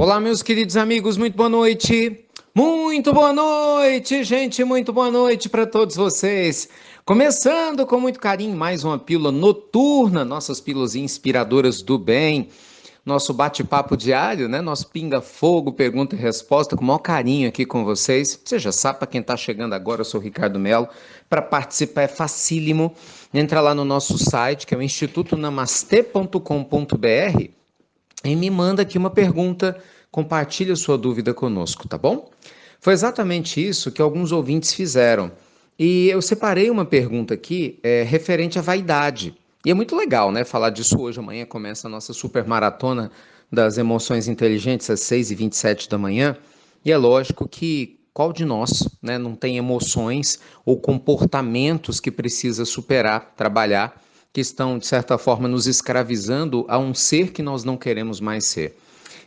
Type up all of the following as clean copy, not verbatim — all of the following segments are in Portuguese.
Olá, meus queridos amigos, muito boa noite. Muito boa noite, gente, muito boa noite para todos vocês. Começando com muito carinho mais uma pílula noturna, nossas pílulas inspiradoras do bem, nosso bate-papo diário, né? Nosso pinga-fogo, pergunta e resposta, com o maior carinho aqui com vocês. Você já sabe, para quem está chegando agora, eu sou o Ricardo Melo. Para participar é facílimo. Entra lá no nosso site, que é o institutonamastê.com.br, e me manda aqui uma pergunta, compartilha sua dúvida conosco, tá bom? Foi exatamente isso que alguns ouvintes fizeram. E eu separei uma pergunta aqui referente à vaidade. E é muito legal, né, falar disso hoje. Amanhã começa a nossa super maratona das emoções inteligentes às 6h27 da manhã. E é lógico que qual de nós, né, não tem emoções ou comportamentos que precisa superar, trabalhar, que estão, de certa forma, nos escravizando a um ser que nós não queremos mais ser.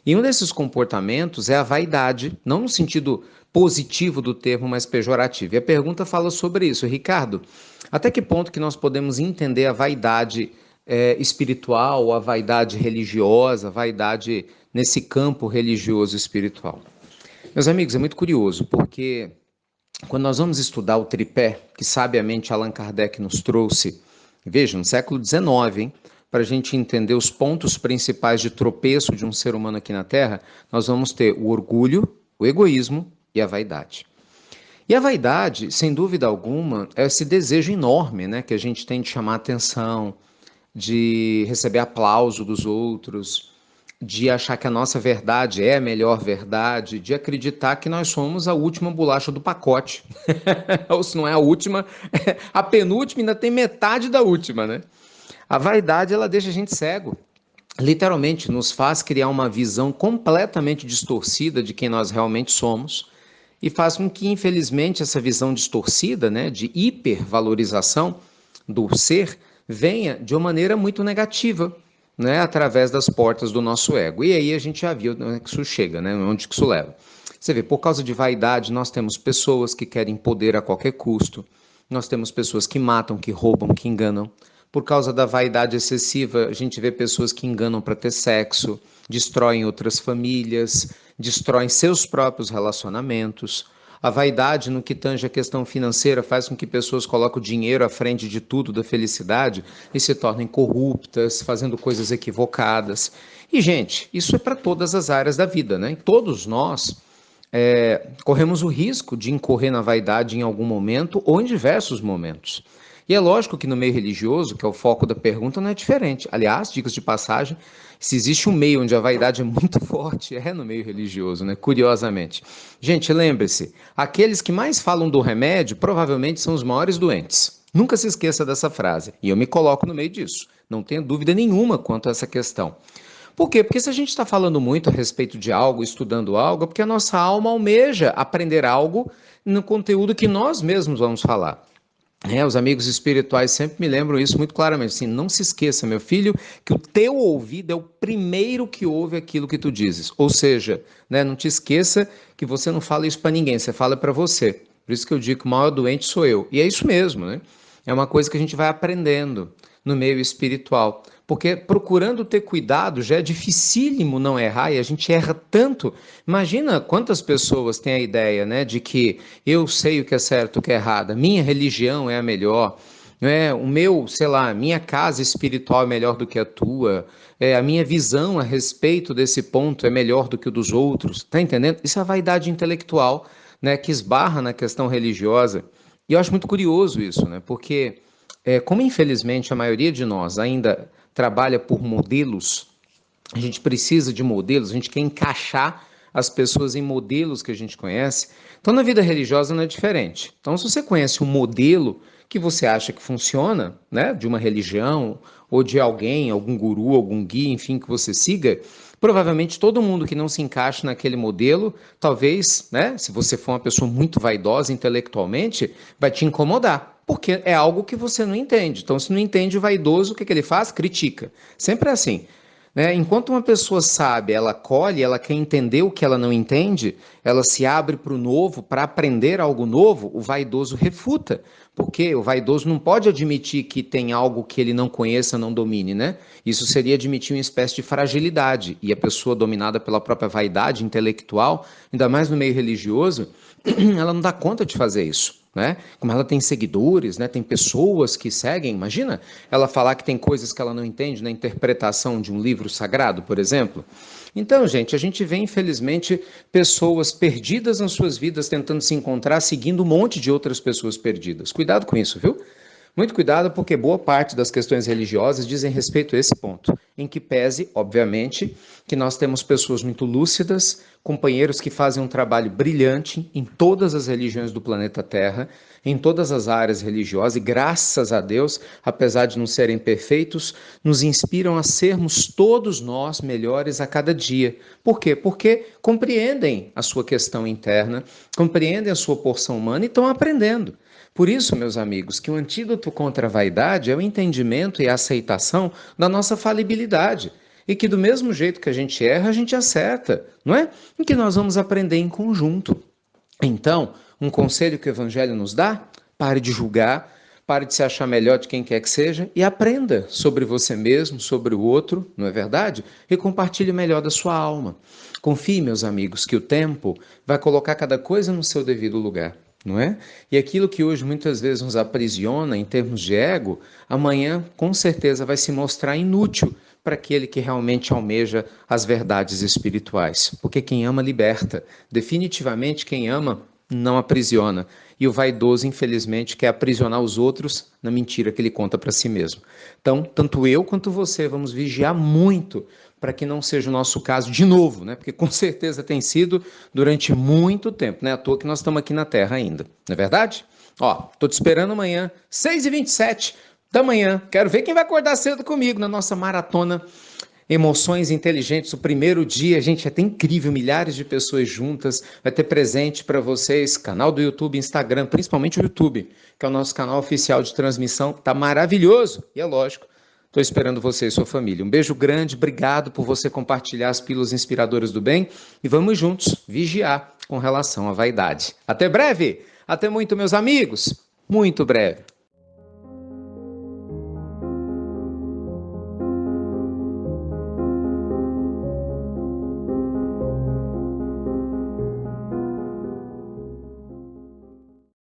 E um desses comportamentos é a vaidade, não no sentido positivo do termo, mas pejorativo. E a pergunta fala sobre isso. Ricardo, até que ponto que nós podemos entender a vaidade espiritual, a vaidade religiosa, a vaidade nesse campo religioso espiritual? Meus amigos, é muito curioso, porque quando nós vamos estudar o tripé, que sabiamente Allan Kardec nos trouxe, veja, no século XIX, hein, para a gente entender os pontos principais de tropeço de um ser humano aqui na Terra, nós vamos ter o orgulho, o egoísmo e a vaidade. E a vaidade, sem dúvida alguma, é esse desejo enorme, né, que a gente tem de chamar a atenção, de receber aplauso dos outros, de achar que a nossa verdade é a melhor verdade, de acreditar que nós somos a última bolacha do pacote. Ou se não é a última, a penúltima ainda tem metade da última, né? A vaidade, ela deixa a gente cego. Literalmente nos faz criar uma visão completamente distorcida de quem nós realmente somos e faz com que, infelizmente, essa visão distorcida, né, de hipervalorização do ser, venha de uma maneira muito negativa, né, através das portas do nosso ego. E aí a gente já viu onde que isso chega, né, onde que isso leva. Você vê, por causa de vaidade, nós temos pessoas que querem poder a qualquer custo, nós temos pessoas que matam, que roubam, que enganam. Por causa da vaidade excessiva, a gente vê pessoas que enganam para ter sexo, destroem outras famílias, destroem seus próprios relacionamentos. A vaidade, no que tange a questão financeira, faz com que pessoas coloquem o dinheiro à frente de tudo, da felicidade, e se tornem corruptas, fazendo coisas equivocadas. E, gente, isso é para todas as áreas da vida, né? Todos nós corremos o risco de incorrer na vaidade em algum momento ou em diversos momentos. E é lógico que no meio religioso, que é o foco da pergunta, não é diferente. Aliás, dicas de passagem, se existe um meio onde a vaidade é muito forte, é no meio religioso, né? Curiosamente. Gente, lembre-se, aqueles que mais falam do remédio provavelmente são os maiores doentes. Nunca se esqueça dessa frase. E eu me coloco no meio disso. Não tenho dúvida nenhuma quanto a essa questão. Por quê? Porque se a gente está falando muito a respeito de algo, estudando algo, é porque a nossa alma almeja aprender algo no conteúdo que nós mesmos vamos falar. Os amigos espirituais sempre me lembram isso muito claramente. Assim, não se esqueça, meu filho, que o teu ouvido é o primeiro que ouve aquilo que tu dizes. Ou seja, né, não te esqueça que você não fala isso para ninguém, você fala para você. Por isso que eu digo que o maior doente sou eu. E é isso mesmo, né? É uma coisa que a gente vai aprendendo no meio espiritual. Porque procurando ter cuidado já é dificílimo não errar e a gente erra tanto. Imagina quantas pessoas têm a ideia, né, de que eu sei o que é certo e o que é errado, minha religião é a melhor, o meu, sei lá, minha casa espiritual é melhor do que a tua, a minha visão a respeito desse ponto é melhor do que o dos outros, tá entendendo? Isso é a vaidade intelectual, né, que esbarra na questão religiosa. E eu acho muito curioso isso, né, porque como infelizmente a maioria de nós ainda trabalha por modelos, a gente precisa de modelos, a gente quer encaixar as pessoas em modelos que a gente conhece. Então, na vida religiosa não é diferente. Então, se você conhece um modelo que você acha que funciona, né, de uma religião ou de alguém, algum guru, algum guia, enfim, que você siga, provavelmente todo mundo que não se encaixa naquele modelo, talvez, né, se você for uma pessoa muito vaidosa intelectualmente, vai te incomodar, porque é algo que você não entende. Então, se não entende o vaidoso, o que ele faz? Critica. Sempre é assim. né? Enquanto uma pessoa sabe, ela acolhe, ela quer entender o que ela não entende, ela se abre para o novo, para aprender algo novo, o vaidoso refuta. Porque o vaidoso não pode admitir que tem algo que ele não conheça, não domine, né? Isso seria admitir uma espécie de fragilidade. E a pessoa dominada pela própria vaidade intelectual, ainda mais no meio religioso, ela não dá conta de fazer isso. Né? Como ela tem seguidores, né? Tem pessoas que seguem, imagina ela falar que tem coisas que ela não entende na interpretação de um livro sagrado, por exemplo. Então, gente, a gente vê, infelizmente, pessoas perdidas nas suas vidas tentando se encontrar, seguindo um monte de outras pessoas perdidas. Cuidado com isso, viu? Muito cuidado, porque boa parte das questões religiosas dizem respeito a esse ponto, em que pese, obviamente, que nós temos pessoas muito lúcidas, companheiros que fazem um trabalho brilhante em todas as religiões do planeta Terra, em todas as áreas religiosas, e graças a Deus, apesar de não serem perfeitos, nos inspiram a sermos todos nós melhores a cada dia. Por quê? Porque compreendem a sua questão interna, compreendem a sua porção humana e estão aprendendo. Por isso, meus amigos, que o antídoto contra a vaidade é o entendimento e a aceitação da nossa falibilidade. E que do mesmo jeito que a gente erra, a gente acerta, não é? E que nós vamos aprender em conjunto. Então, um conselho que o Evangelho nos dá: pare de julgar, pare de se achar melhor de quem quer que seja e aprenda sobre você mesmo, sobre o outro, não é verdade? E compartilhe o melhor da sua alma. Confie, meus amigos, que o tempo vai colocar cada coisa no seu devido lugar. Não é? E aquilo que hoje muitas vezes nos aprisiona em termos de ego, amanhã com certeza vai se mostrar inútil para aquele que realmente almeja as verdades espirituais. Porque quem ama liberta. Definitivamente quem ama não aprisiona. E o vaidoso, infelizmente, quer aprisionar os outros na mentira que ele conta para si mesmo. Então, tanto eu quanto você vamos vigiar muito para que não seja o nosso caso de novo, né? Porque com certeza tem sido durante muito tempo, né? À toa que nós estamos aqui na Terra ainda, não é verdade? Ó, tô te esperando amanhã, 6h27 da manhã. Quero ver quem vai acordar cedo comigo na nossa maratona Emoções Inteligentes, o primeiro dia. Gente, é até incrível, milhares de pessoas juntas. Vai ter presente para vocês, canal do YouTube, Instagram, principalmente o YouTube, que é o nosso canal oficial de transmissão. Tá maravilhoso. E é lógico, estou esperando você e sua família. Um beijo grande, obrigado por você compartilhar as pílulas inspiradoras do bem e vamos juntos vigiar com relação à vaidade. Até breve, até muito, meus amigos, muito breve.